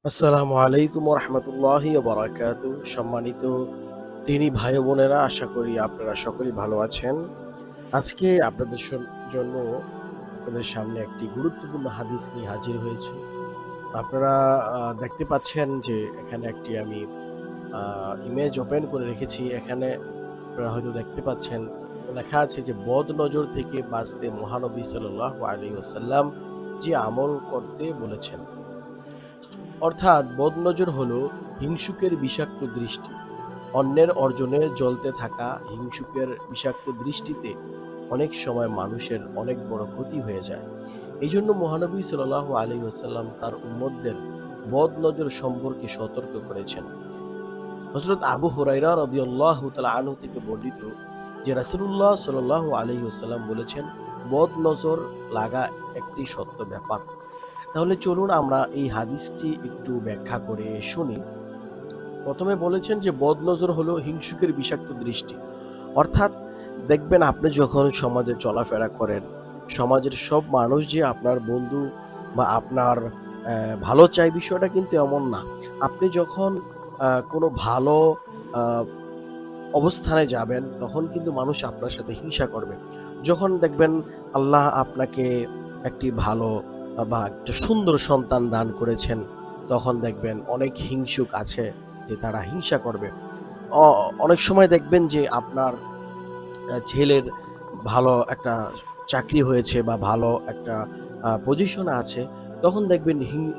আসসালামু আলাইকুম ওয়া রাহমাতুল্লাহি ওয়া বারাকাতুহু। সম্মানিত দিনী ভাই বোনেরা, আশা করি আপনারা সকলেই ভালো আছেন। আজকে আপনাদের জন্য আপনাদের সামনে একটি গুরুত্বপূর্ণ হাদিস নিয়ে হাজির হয়েছি। আপনারা দেখতে পাচ্ছেন যে এখানে একটি আমি ইমেজ ওপেন করে রেখেছি। এখানে আপনারা হয়তো দেখতে পাচ্ছেন, লেখা আছে যে বদ নজর থেকে বাঁচতে মহানবী সাল্লাল্লাহু আলাইহি ওয়াসাল্লাম যে আমল করতে বলেছেন। অর্থাৎ বদনজর হলো হিংসুকের বিষাক্ত দৃষ্টি। অন্যের অর্জনে জ্বলতে থাকা হিংসুকের বিষাক্ত দৃষ্টিতে অনেক সময় মানুষের অনেক বড় ক্ষতি হয়ে যায়। এই জন্য মহানবী সাল্লাল্লাহু আলাইহি ওয়াসাল্লাম তার উম্মতদের বদনজর সম্পর্কে সতর্ক করেছেন। হযরত আবু হুরায়রা রাদিয়াল্লাহু তাআলা আনহু থেকে বর্ণিত যে রাসূলুল্লাহ সাল্লাল্লাহু আলাইহি ওয়াসাল্লাম বলেছেন, বদনজর লাগা একটি সত্য ব্যাপার। তাহলে চলুন আমরা এই হাদিসটি একটু ব্যাখ্যা করে শুনি। প্রথমে বলেছেন যে বদনজর হলো হিংসুকের বিষাক্ত দৃষ্টি। অর্থাৎ দেখবেন, আপনি যখন সমাজে চলাফেরা করেন, সমাজের সব মানুষ যে আপনার বন্ধু বা আপনার ভালো চায়, বিষয়টা কিন্তু এমন না। আপনি যখন কোনো ভালো আ অবস্থানে যাবেন, তখন কিন্তু মানুষ আপনার সাথে হিংসা করবে। যখন দেখবেন আল্লাহ আপনাকে একটি ভালো বা একটা সুন্দর সন্তান দান করেছেন, তখন দেখবেন অনেক হিংসুক আছে যে তারা হিংসা করবে। অ অনেক সময় দেখবেন যে আপনার ছেলের ভালো একটা চাকরি হয়েছে বা ভালো একটা পজিশনে আছে, তখন দেখবেন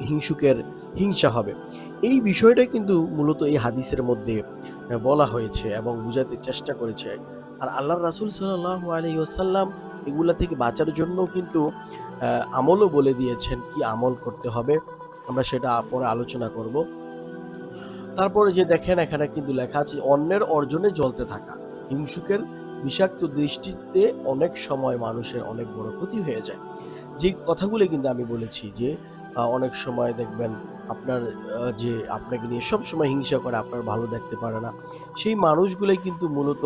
হিংসুকের হিংসা হবে। এই বিষয়টাই কিন্তু মূলত এই হাদিসের মধ্যে বলা হয়েছে এবং বুঝাতে চেষ্টা করেছে। আর আল্লাহর রাসূল সাল্লাল্লাহু আলাইহি ওয়াসাল্লাম এগুলা থেকে বাঁচার জন্যও কিন্তু আমলও বলে দিয়েছেন, কি আমল করতে হবে। আমরা সেটা পরে আলোচনা করব। তারপরে যে দেখেন, এখানে কিন্তু লেখা আছে অন্যের অর্জনে জ্বলতে থাকা হিংসুকের বিষাক্ত দৃষ্টিতে অনেক সময় মানুষের অনেক বড় ক্ষতি হয়ে যায়। যে কথাগুলো কিন্তু আমি বলেছি যে অনেক সময় দেখবেন আপনার যে আপনাকে নিয়ে সবসময় হিংসা করে, আপনার ভালো দেখতে পারে না, সেই মানুষগুলোই কিন্তু মূলত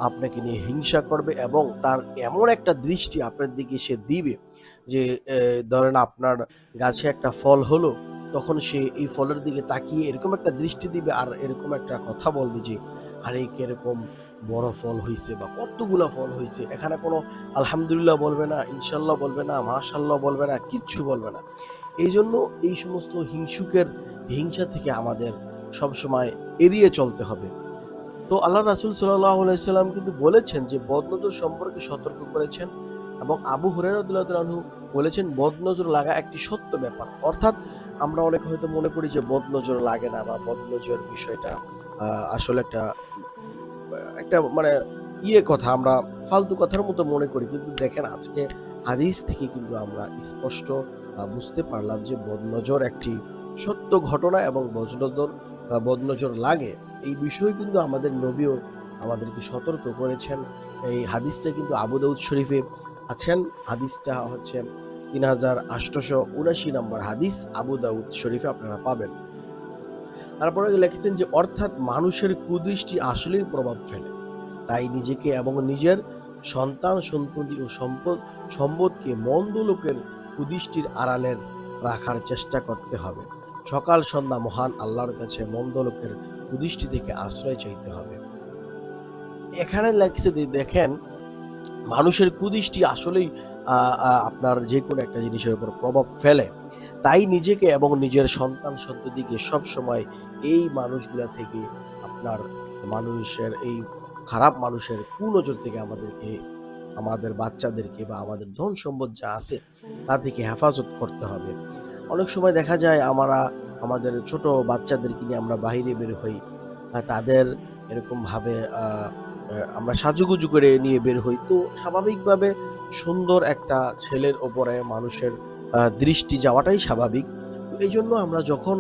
আপনাকে নিয়ে হিংসা করবে এবং তার এমন একটা দৃষ্টি আপনার দিকে সে দিবে যে ধরেন আপনার গাছে একটা ফল হলো, তখন সে এই ফলের দিকে তাকিয়ে এরকম একটা দৃষ্টি দিবে আর এরকম একটা কথা বলবে যে, "আরে কিরকম বড় ফল হইছে বা কতগুলা ফল হইছে।" এখানে কোনো আলহামদুলিল্লাহ বলবে না, ইনশাআল্লাহ বলবে না, মাশাআল্লাহ বলবে না, কিচ্ছু বলবে না। এইজন্য এই সমস্ত হিংসুকের হিংসা থেকে আমাদের সবসময় এড়িয়ে চলতে হবে। তো আল্লাহর রাসূল সাল্লাল্লাহু আলাইহি সাল্লাম কিন্তু বলেছেন যে বদনজর সম্পর্কে সতর্ক করেছেন এবং আবু হুরায়রা রাদিয়াল্লাহু তাআলা আনহু বলেছেন বদনজর লাগা একটি সত্য ব্যাপার। অর্থাৎ আমরা অনেকে হয়তো মনে করি যে বদনজর লাগে না বা বদনজর বিষয়টা আ আসলে একটা মানে কথা, আমরা ফালতু কথার মতো মনে করি। কিন্তু দেখেন, আজকে হাদিস থেকে কিন্তু আমরা স্পষ্ট বুঝতে পারলাম যে বদনজর একটি সত্য ঘটনা এবং বদনজর লাগে। এই বিষয়ে কিন্তু আমাদের নবীও আমাদেরকে সতর্ক করেছেন। এই হাদিসটা কিন্তু আবু দাউদ শরীফে আছেন। হাদিসটা হচ্ছে ৩৮৭৯ নম্বর হাদিস, আবু দাউদ শরীফে আপনারা পাবেন। তারপরে লিখেছেন যে অর্থাৎ মানুষের কুদৃষ্টি আসলেই প্রভাব ফেলে। তাই নিজেকে এবং নিজের সন্তান-সন্ততি ও সম্পদকে মন্দ লোকের কুদৃষ্টির আড়ালে রাখার চেষ্টা করতে হবে। সকাল সন্ধ্যা মহান আল্লাহর কাছে মন্দ লোকের কুদৃষ্টি থেকে আশ্রয় চাইতে হবে। এখানে লেখছে যে দেখেন, মানুষের কুদৃষ্টি আসলেই আ আ আপনার যেকোনো একটা জিনিসের উপর প্রভাব ফেলে। তাই নিজেকে এবং নিজের সন্তান-সন্ততিকে সবসময় এই মানুষগুলা থেকে, আপনার মানুষের এই খারাপ মানুষের কুনজর থেকে আমাদের বাচ্চাদেরকে বা আমাদের ধন-সম্পদ যা আছে, তা থেকে হেফাজত করতে হবে। অনেক সময় দেখা যায় আমাদের ছোট বাচ্চাদেরকে নিয়ে আমরা বাহিরে বের হই। তাদের এরকমভাবে আ আ আমরা সাজুগুজু করে নিয়ে বের হই। তো স্বাভাবিকভাবে সুন্দর একটা ছেলের ওপরে মানুষের দৃষ্টি যাওয়াটাই স্বাভাবিক। তো এইজন্য আমরা যখন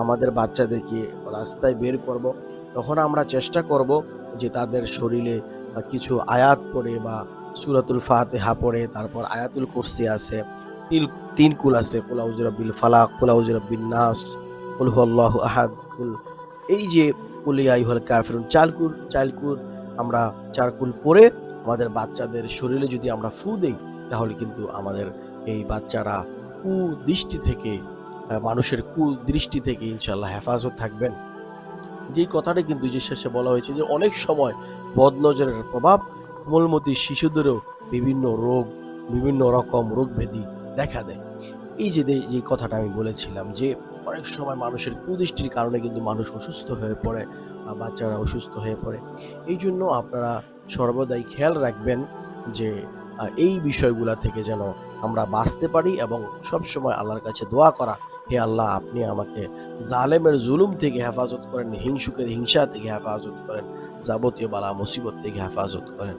আমাদের বাচ্চাদেরকে রাস্তায় বের করব, তখন আমরা চেষ্টা করব যে তাদের শরীরে কিছু আয়াত পড়ে বা সূরাতুল ফাতিহা পড়ে, তারপর আয়াতুল কুরসি আছে, তিল ৩ কুল আছে, কুল আউযু বিরাব্বিল ফালাক, কুল আউযু বিরাব্বিন নাস, কুল হুয়াল্লাহু আহাদ, এই যে কুল ইয়া আইয়ুহাল কাফিরুন, ৪ কুল আমরা ৪ কুল পড়ে আমাদের বাচ্চাদের শরীরে যদি আমরা ফু দেই, তাহলে কিন্তু আমাদের এই বাচ্চারা কুদৃষ্টি থেকে মানুষের কুদৃষ্টি থেকে ইনশাআল্লাহ হেফাজত থাকবেন। যেই কথাটা কিন্তু যে শেষে বলা হয়েছে যে অনেক সময় বদনজরের প্রভাব কোমলমতি শিশুদেরও বিভিন্ন রোগ, বিভিন্ন রকম রোগ ব্যাধি দেখা দেয়। এই যে যে কথাটা আমি বলেছিলাম যে অনেক সময় মানুষের কুদৃষ্টির কারণে কিন্তু মানুষ অসুস্থ হয়ে পড়ে, বাচ্চারা অসুস্থ হয়ে পড়ে। এই জন্য আপনারা সর্বদাই খেয়াল রাখবেন যে এই বিষয়গুলা থেকে যেন আমরা বাঁচতে পারি এবং সবসময় আল্লাহর কাছে দোয়া করা, হে আল্লাহ আপনি আমাকে জালেমের জুলুম থেকে হেফাজত করেন, হিংসুকের হিংসা থেকে হেফাজত করেন, যাবতীয় বালা মুসিবত থেকে হেফাজত করেন।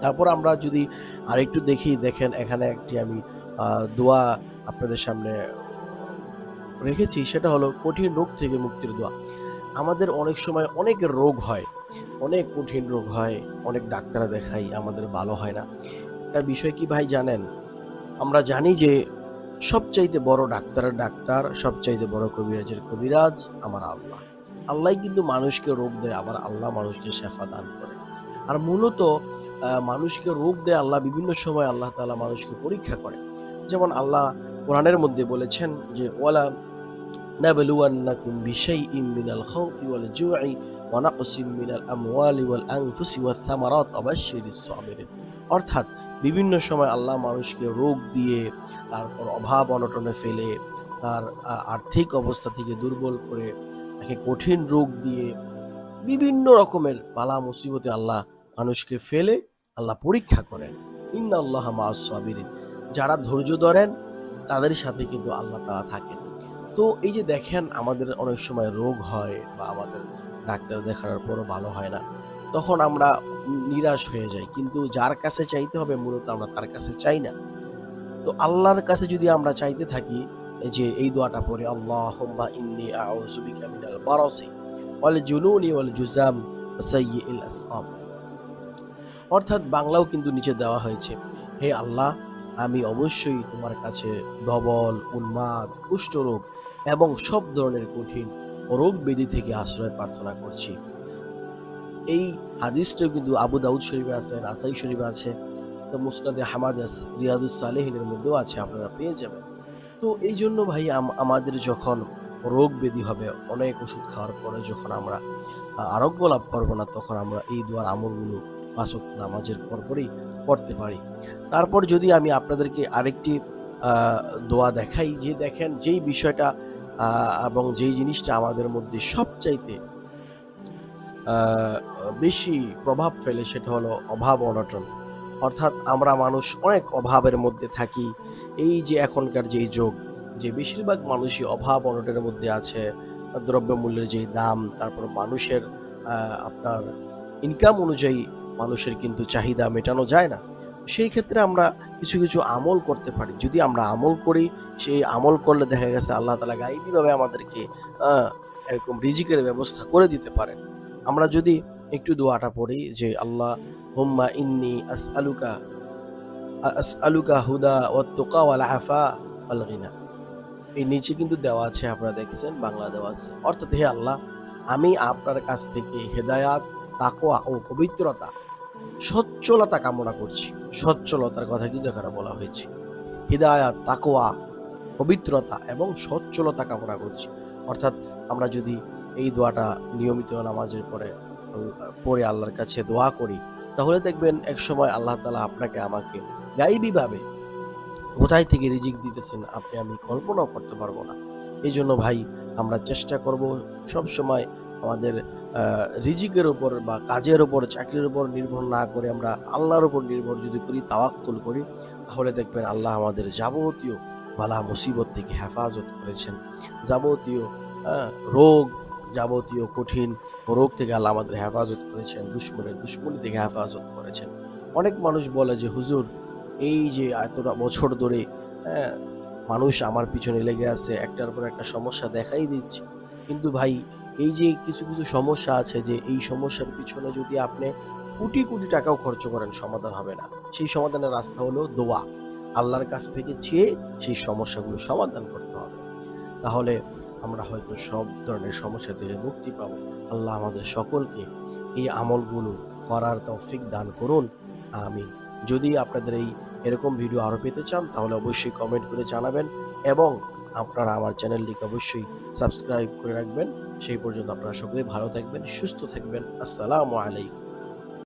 তারপর আমরা যদি আরেকটু দেখেন এখানে একটি আমি দোয়া আপনাদের সামনে রেখেছি, সেটা হলো কঠিন রোগ থেকে মুক্তির দোয়া। আমাদের অনেক সময় অনেক রোগ হয়, অনেক কঠিন রোগ হয়, অনেক ডাক্তার দেখাই, আমাদের ভালো হয় না। একটা বিষয় কি ভাই জানেন, আমরা জানি যে সবচাইতে বড় ডাক্তারের ডাক্তার, সবচাইতে বড় কবিরাজের কবিরাজ আমার আল্লাহ। আল্লাহ কিন্তু মানুষকে রোগ দেয়, আবার আল্লাহ মানুষকে শেফা দান করে। আর মূলত মানুষকে রোগ দেয় আল্লাহ, বিভিন্ন সময় আল্লাহ তাআলা মানুষকে পরীক্ষা করে। যেমন আল্লাহ কোরআনের মধ্যে বলেছেন যে ওয়ালা নাবলুওয়ান্নাকুম বিশাইইম মিনাল খাউফি ওয়াল জু'i ওয়া নাকসিম মিনাল আমওয়ালি ওয়াল আনফুসি ওয়াথ থামারাত ওয়া বাশশিরিস সাবিরিন। অর্থাৎ বিভিন্ন সময় আল্লাহ মানুষকে রোগ দিয়ে, তারপর অভাব অনটনে ফেলে, তার আর্থিক অবস্থা থেকে দুর্বল করে, তাকে কঠিন রোগ দিয়ে, বিভিন্ন রকমের বালা মুসিবতে আল্লাহ মানুষকে ফেলে আল্লাহ পরীক্ষা করেন। ইন্নাল্লাহা মাআস সাবিরিন। যারা ধৈর্য ধরেন তাদের সাথে কিন্তু আল্লাহ তাআলা থাকেন। তো এই যে দেখেন আমাদের অনেক সময় রোগ হয় বা আমাদের ডাক্তার দেখানোর পরও ভালো হয় না, তখন আমরা নিরাশ হয়ে যাই। কিন্তু যার কাছে চাইতে হবে মূলত আমরা তার কাছে চাই না। তো আল্লাহর কাছে যদি আমরা চাইতে থাকি, এই যে এই দোয়াটা পড়ে আল্লাহুম্মা ইন্নী আউযু বিকা মিনাল বারাসি ওয়াল জুনুনি ওয়াল জুযাম ওয়া সাইয়্যিল আসকাম। অর্থাৎ বাংলাও কিন্তু নিচে দেওয়া হয়েছে, হে আল্লাহ আমি অবশ্যই তোমার কাছে ধবল, উন্মাদ, কুষ্ঠরোগ এবং সব ধরনের কঠিন রোগ ব্যাধি থেকে আশ্রয় প্রার্থনা করছি। এই হাদিসটা কিন্তু আবু দাউদ শরীফে আছে, নাসাই শরীফে আছে, তো মুসনাদে হামাদ রিয়াদুস সালেহিনের মধ্যেও আছে, আপনারা পেয়ে যাবেন। তো এই জন্য ভাই আমাদের যখন রোগ ব্যাধি হবে, অনেক ওষুধ খাওয়ার পরে যখন আমরা আরোগ্য লাভ করবো না, তখন আমরা এই দোয়ার আমলগুলো ৫ ওয়াক্ত নামাজের পরপরই পড়তে পারি। তারপর যদি আমি আপনাদেরকে আরেকটি দোয়া দেখাই, যে দেখেন যেই বিষয়টা এবং যেই জিনিসটা আমাদের মধ্যে সবচাইতে বেশি প্রভাব ফেলে, সেটা হলো অভাব অনটন। অর্থাৎ আমরা মানুষ অনেক অভাবের মধ্যে থাকি। এই যে এখনকার যেই যুগ, যে বেশিরভাগ মানুষই অভাব অনটনের মধ্যে আছে। দ্রব্যমূল্যের যেই দাম, তারপর মানুষের আপনার ইনকাম অনুযায়ী মানুষের কিন্তু চাহিদা মেটানো যায় না। সেই ক্ষেত্রে আমরা কিছু আমল করতে পারি। যদি আমরা আমল করি, সেই আমল করলে দেখা গেছে আল্লাহ তাআলা গায়বীভাবে আমাদেরকে আ এরকম রিজিকের ব্যবস্থা করে দিতে পারেন। আমরা যদি একটু দোয়াটা পড়ি যে আল্লাহুম্মা ইন্নী আসআলুকা হুদা ওয়াত তুকা ওয়াল আফা ওয়াল গিনা। এই নিচে কিন্তু দেওয়া আছে, আপনারা দেখছেন বাংলা দেওয়া আছে। অর্থাৎ হে আল্লাহ আমি আপনার কাছ থেকে হেদায়াত, তাকওয়া ও পবিত্রতা, সচ্ছলতা কামনা করছি। সচ্ছলতার কথা কিন্তু এখানে বলা হয়েছে। হিদায়াত, তাকওয়া, পবিত্রতা এবং সচ্ছলতা কামনা করছি। অর্থাৎ আমরা যদি এই দোয়াটা নিয়মিত নামাজের পরে আল্লাহর কাছে দোয়া করি, তাহলে দেখবেন একসময় আল্লাহ তাআলা আপনাকে আমাকে গায়বীভাবে কোথায় থেকে রিজিক দিতেছেন আমি কল্পনাও করতে পারবো না। এইজন্য ভাই আমরা চেষ্টা করব সবসময় আমাদের রিজিকের উপর বা কাজের উপর, চাকরির উপর নির্ভর না করে আমরা আল্লাহর উপর নির্ভর যদি করি, তাওয়াক্কুল করি, তাহলে দেখবেন আল্লাহ আমাদের যাবতীয় বালা মুসিবত থেকে হেফাজত করেছেন। যাবতীয় রোগ, যাবতীয় কঠিন রোগ থেকে আল্লাহ আমাদের হেফাজত করেছেন, দুশমনের দুশমনি থেকে হেফাজত করেছেন। অনেক মানুষ বলে যে হুজুর এই যে এতটা বছর ধরে হ্যাঁ মানুষ আমার পিছনে লেগে আছে, একটার পর একটা সমস্যা দেখাই দিচ্ছে, কিন্তু ভাই এই যে কিছু সমস্যা আছে, যে এই সমস্যার পিছনে যদি আপনি কোটি কোটি টাকাও খরচ করেন সমাধান হবে না। সেই সমাধানের রাস্তা হলো দোয়া, আল্লাহর কাছ থেকে চেয়ে সেই সমস্যাগুলো সমাধান করতে হবে। তাহলে আমরা হয়তো সব ধরনের সমস্যা থেকে মুক্তি পাবো। আল্লাহ আমাদের সকলকে এই আমলগুলো করার তৌফিক দান করুন, আমিন। যদি আপনাদের এরকম ভিডিও আরো পেতে চান, তাহলে অবশ্যই কমেন্ট করে জানাবেন এবং আপনারা আমার চ্যানেলটিকে অবশ্যই সাবস্ক্রাইব করে রাখবেন। সেই পর্যন্ত আপনারা সকলেই ভালো থাকবেন, সুস্থ থাকবেন। আসসালামু আলাইকুম।